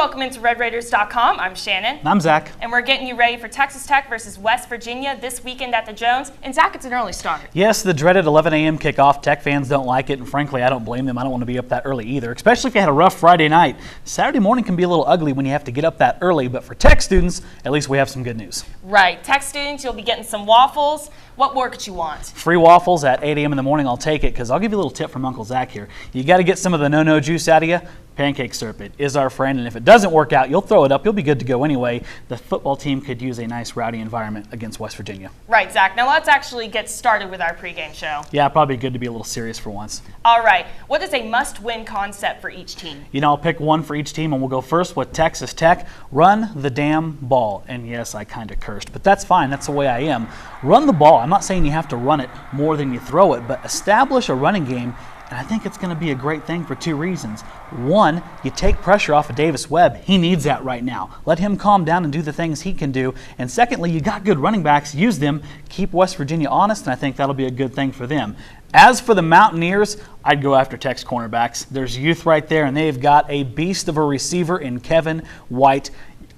welcome into RedRaiders.com. I'm Shannon. And I'm Zach. And we're getting you ready for Texas Tech versus West Virginia this weekend at the Jones. And Zach, it's an early start. Yes, the dreaded 11 a.m. kickoff. Tech fans don't like it, and frankly, I don't blame them. I don't want to be up that early either, especially if you had a rough Friday night. Saturday morning can be a little ugly when you have to get up that early, but for Tech students, at least we have some good news. Right. Tech students, you'll be getting some waffles. What more could you want? Free waffles at 8 a.m. in the morning, I'll take it, because I'll give you a little tip from Uncle Zach here. You got to get some of the no-no juice out of you. Pancake syrup, it is our friend, and if it doesn't work out, you'll throw it up. You'll be good to go anyway. The football team could use a nice rowdy environment against West Virginia. Right, Zach. Now let's actually get started with our pregame show. Yeah, probably good to be a little serious for once. All right. What is a must-win concept for each team? You know, I'll pick one for each team, and we'll go first with Texas Tech. Run the damn ball. And yes, I kind of cursed, but that's fine. That's the way I am. Run the ball. I'm not saying you have to run it more than you throw it, but establish a running game. And I think it's going to be a great thing for two reasons. One, you take pressure off of Davis Webb. He needs that right now. Let him calm down and do the things he can do. And secondly, you got good running backs. Use them. Keep West Virginia honest, and I think that'll be a good thing for them. As for the Mountaineers, I'd go after Tech's cornerbacks. There's youth right there, and they've got a beast of a receiver in Kevin White.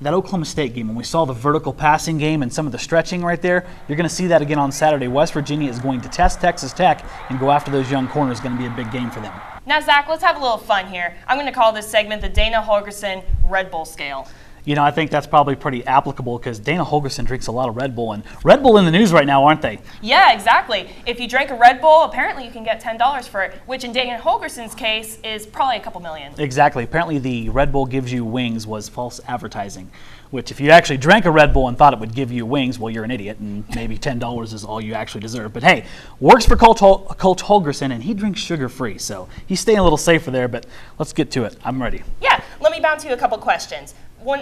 That Oklahoma State game, when we saw the vertical passing game and some of the stretching right there, you're going to see that again on Saturday. West Virginia is going to test Texas Tech and go after those young corners. It's going to be a big game for them. Now, Zach, let's have a little fun here. I'm going to call this segment the Dana Holgorsen Red Bull Scale. You know, I think that's probably pretty applicable because Dana Holgorsen drinks a lot of Red Bull, and Red Bull in the news right now, aren't they? Yeah, exactly. If you drink a Red Bull, apparently you can get $10 for it, which in Dana Holgorsen's case is probably a couple million. Exactly. Apparently the Red Bull gives you wings was false advertising, which if you actually drank a Red Bull and thought it would give you wings, well, you're an idiot, and maybe $10 is all you actually deserve. But hey, works for Coach Holgorsen, and he drinks sugar-free, so he's staying a little safer there, but let's get to it. I'm ready. Yeah, let me bounce you a couple questions.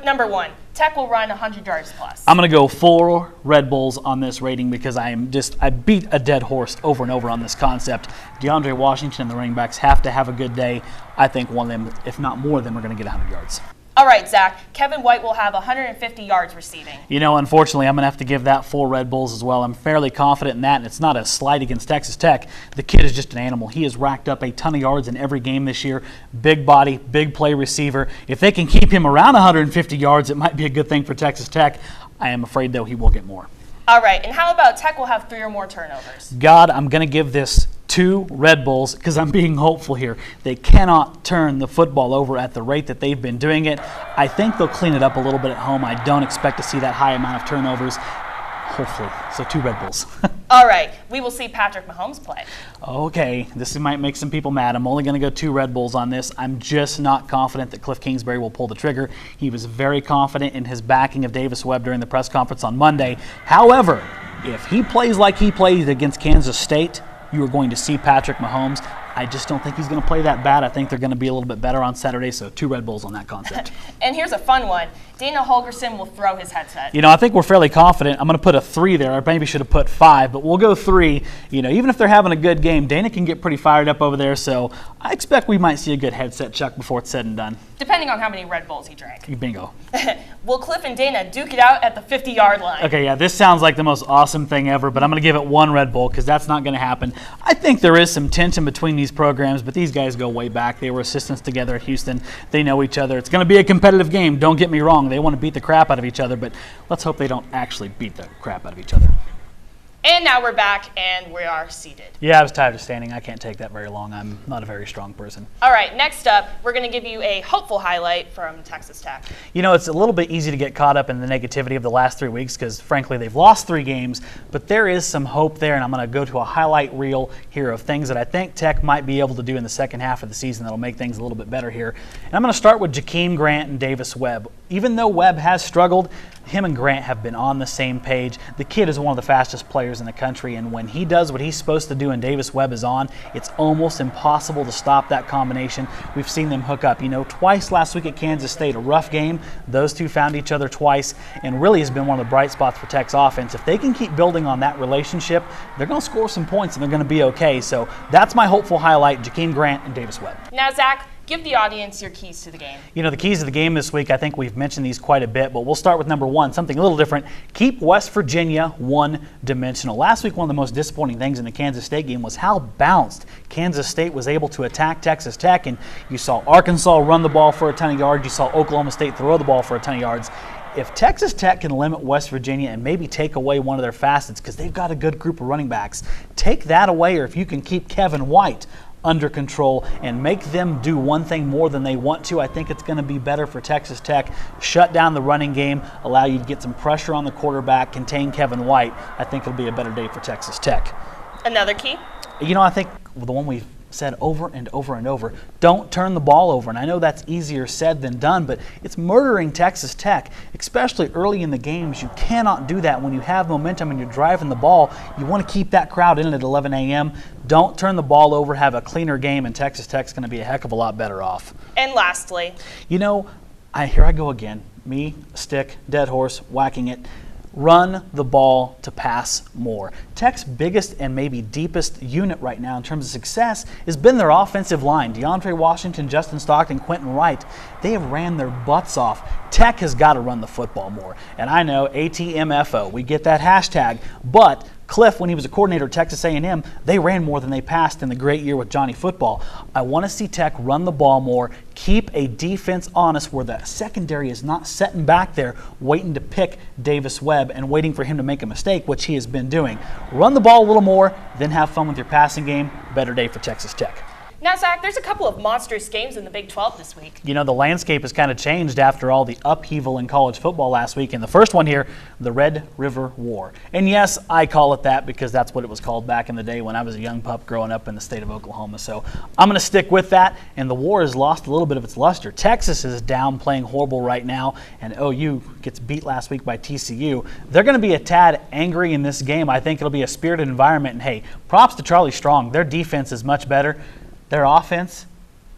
Number one, Tech will run 100 yards plus. I'm going to go 4 Red Bulls on this rating because I beat a dead horse over and over on this concept. DeAndre Washington and the running backs have to have a good day. I think one of them, if not more of them, are going to get 100 yards. All right, Zach. Kevin White will have 150 yards receiving. You know, unfortunately, I'm going to have to give that 4 Red Bulls as well. I'm fairly confident in that, and it's not a slight against Texas Tech. The kid is just an animal. He has racked up a ton of yards in every game this year. Big body, big play receiver. If they can keep him around 150 yards, it might be a good thing for Texas Tech. I am afraid, though, he will get more. All right, and how about Tech will have 3 or more turnovers? God, I'm going to give this 2 Red Bulls because I'm being hopeful here. They cannot turn the football over at the rate that they've been doing it. I think they'll clean it up a little bit at home. I don't expect to see that high amount of turnovers, hopefully. So 2 Red Bulls. All right, we will see Patrick Mahomes play. Okay, this might make some people mad. I'm only going to go 2 Red Bulls on this. I'm just not confident that Cliff Kingsbury will pull the trigger. He was very confident in his backing of Davis Webb during the press conference on Monday. However, if he plays like he played against Kansas State, you are going to see Patrick Mahomes. I just don't think he's going to play that bad. I think they're going to be a little bit better on Saturday, so 2 Red Bulls on that concept. And here's a fun one. Dana Holgorsen will throw his headset. You know, I think we're fairly confident. I'm going to put a 3 there. I maybe should have put 5, but we'll go 3. You know, even if they're having a good game, Dana can get pretty fired up over there, so I expect we might see a good headset chuck before it's said and done. Depending on how many Red Bulls he drank. Bingo. Will Cliff and Dana duke it out at the 50-yard line? Okay, yeah, this sounds like the most awesome thing ever, but I'm going to give it 1 Red Bull because that's not going to happen. I think there is some tension between these programs, but these guys go way back. They were assistants together at Houston. They know each other. It's going to be a competitive game. Don't get me wrong. They want to beat the crap out of each other, but let's hope they don't actually beat the crap out of each other. And now we're back, and we are seated. Yeah, I was tired of standing. I can't take that very long. I'm not a very strong person. All right, next up, we're going to give you a hopeful highlight from Texas Tech. You know, it's a little bit easy to get caught up in the negativity of the last 3 weeks because, frankly, they've lost 3 games, but there is some hope there, and I'm going to go to a highlight reel here of things that I think Tech might be able to do in the second half of the season that'll make things a little bit better here. And I'm going to start with Jakeem Grant and Davis Webb. Even though Webb has struggled, him and Grant have been on the same page. The kid is one of the fastest players in the country, and when he does what he's supposed to do and Davis Webb is on, it's almost impossible to stop that combination. We've seen them hook up, you know, twice last week at Kansas State, a rough game. Those two found each other twice, and really has been one of the bright spots for Tech's offense. If they can keep building on that relationship, they're going to score some points and they're going to be okay. So that's my hopeful highlight, Jakeem Grant and Davis Webb. Now, Zach, Give the audience your keys to the game. You know, the keys to the game this week, I think we've mentioned these quite a bit, but we'll start with number one, something a little different. Keep West Virginia one-dimensional. Last week, one of the most disappointing things in the Kansas State game was how balanced Kansas State was able to attack Texas Tech, and you saw Arkansas run the ball for a ton of yards. You saw Oklahoma State throw the ball for a ton of yards. If Texas Tech can limit West Virginia and maybe take away one of their facets, because they've got a good group of running backs, take that away, or if you can keep Kevin White under control and make them do one thing more than they want to, I think it's going to be better for Texas Tech. Shut down the running game, allow you to get some pressure on the quarterback, contain Kevin White. I think it'll be a better day for Texas Tech. Another key? You know, I think the one we've said over and over and over, don't turn the ball over. And I know that's easier said than done, but it's murdering Texas Tech, especially early in the games. You cannot do that when you have momentum and you're driving the ball. You want to keep that crowd in at 11 a.m. Don't turn the ball over, have a cleaner game, and Texas Tech's going to be a heck of a lot better off. And lastly, you know, here I go again. Me, stick, dead horse, whacking it. Run the ball to pass more. Tech's biggest and maybe deepest unit right now in terms of success has been their offensive line. DeAndre Washington, Justin Stockton, Quentin Wright, they have ran their butts off. Tech has got to run the football more. And I know, ATMFO, we get that hashtag, but Cliff, when he was a coordinator at Texas A&M, they ran more than they passed in the great year with Johnny Football. I want to see Tech run the ball more, keep a defense honest where the secondary is not sitting back there waiting to pick Davis Webb and waiting for him to make a mistake, which he has been doing. Run the ball a little more, then have fun with your passing game. Better day for Texas Tech. Now, Zach, there's a couple of monstrous games in the Big 12 this week. You know, the landscape has kind of changed after all the upheaval in college football last week. And the first one here, the Red River War. And yes, I call it that because that's what it was called back in the day when I was a young pup growing up in the state of Oklahoma. So I'm going to stick with that. And the war has lost a little bit of its luster. Texas is down playing horrible right now, and OU gets beat last week by TCU. They're going to be a tad angry in this game. I think it'll be a spirited environment. And hey, props to Charlie Strong. Their defense is much better. Their offense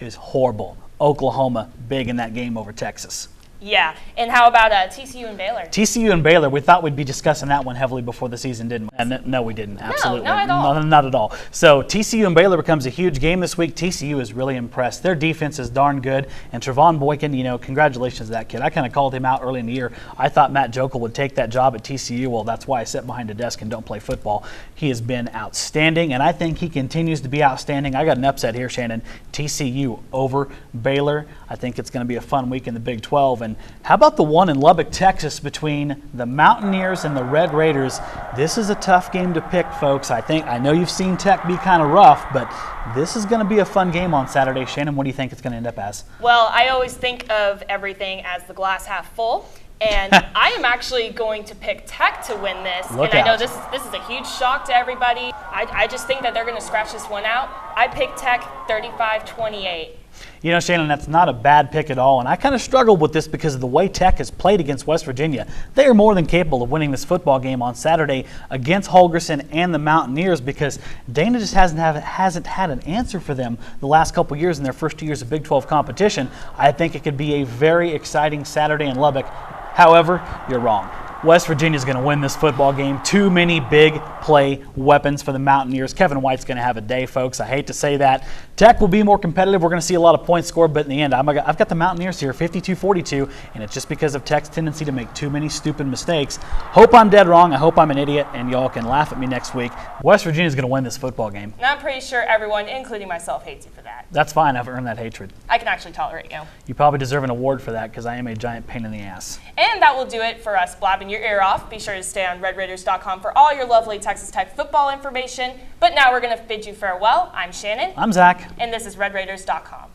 is horrible. Oklahoma big in that game over Texas. Yeah, and how about TCU and Baylor? TCU and Baylor, we thought we'd be discussing that one heavily before the season, didn't we? And no, we didn't. Absolutely. No, not at all. No, not at all. So TCU and Baylor becomes a huge game this week. TCU is really impressed. Their defense is darn good. And Trevon Boykin, you know, congratulations to that kid. I kind of called him out early in the year. I thought Matt Jokel would take that job at TCU. Well, that's why I sit behind a desk and don't play football. He has been outstanding, and I think he continues to be outstanding. I got an upset here, Shannon. TCU over Baylor. I think it's going to be a fun week in the Big 12. And how about the one in Lubbock, Texas between the Mountaineers and the Red Raiders? This is a tough game to pick, folks. I know you've seen Tech be kind of rough, but this is going to be a fun game on Saturday. Shannon, what do you think it's going to end up as? Well, I always think of everything as the glass half full. And I am actually going to pick Tech to win this. Look and I know out. this is a huge shock to everybody. I just think that they're going to scratch this one out. I pick Tech 35-28. You know, Shannon, that's not a bad pick at all, and I kind of struggled with this because of the way Tech has played against West Virginia. They are more than capable of winning this football game on Saturday against Holgorsen and the Mountaineers because Dana just hasn't had an answer for them the last couple years in their first 2 years of Big 12 competition. I think it could be a very exciting Saturday in Lubbock. However, you're wrong. West Virginia is going to win this football game. Too many big play weapons for the Mountaineers. Kevin White's going to have a day, folks. I hate to say that. Tech will be more competitive. We're going to see a lot of points scored, but in the end, I've got the Mountaineers here, 52-42, and it's just because of Tech's tendency to make too many stupid mistakes. Hope I'm dead wrong. I hope I'm an idiot, and y'all can laugh at me next week. West Virginia is going to win this football game. And I'm pretty sure everyone, including myself, hates you for that. That's fine. I've earned that hatred. I can actually tolerate you. You probably deserve an award for that because I am a giant pain in the ass. And that will do it for us blabbing your ear off. Be sure to stay on RedRaiders.com for all your lovely Texas Tech football information. But now we're going to bid you farewell. I'm Shannon. I'm Zach. And this is RedRaiders.com.